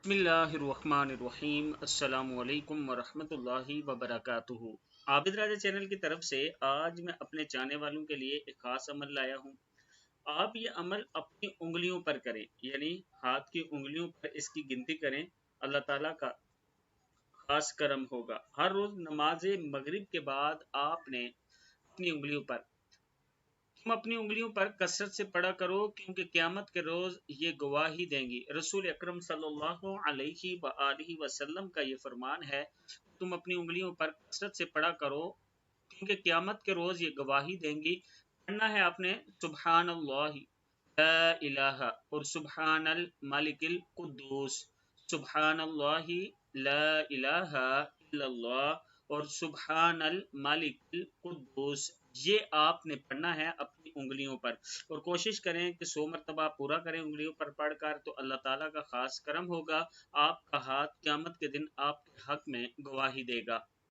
बिस्मिल्लाहिर्रहमानिर्रहीम। अस्सलामु अलैकुम वरहमतुल्लाहि वबरकातुहू। आबिद राजा चैनल की तरफ से आज मैं अपने चाहने वालों के लिए एक खास अमल लाया हूँ। आप ये अमल अपनी उंगलियों पर करें, यानी हाथ की उंगलियों पर इसकी गिनती करें। अल्लाह ताला का खास करम होगा। हर रोज नमाज मगरिब के बाद आपने अपनी उंगलियों पर तुम अपनी उंगलियों पर कसरत से पढ़ा करो, क्योंकि क़यामत के रोज ये गवाही देंगी। रसूल अकरम सल्लल्लाहु अलैहि वसल्लम का ये फरमान है, तुम अपनी उंगलियों पर कसरत से पढ़ा करो, क्योंकि क़यामत के रोज ये गवाही देंगी। पढ़ना है आपने सुब्हानल्लाह ला इलाहा और सुब्हानल मालिकिल कुद्दूस, सुब्हानल्लाह ला इलाहा इल्लल्लाह और सुब्हानल मालिकिल कुद्दूस। ये आपने पढ़ना है अपनी उंगलियों पर, और कोशिश करें कि 100 मरतबा पूरा करें उंगलियों पर पढ़कर, तो अल्लाह ताला का खास करम होगा। आपका हाथ क़यामत के दिन आपके हक में गवाही देगा।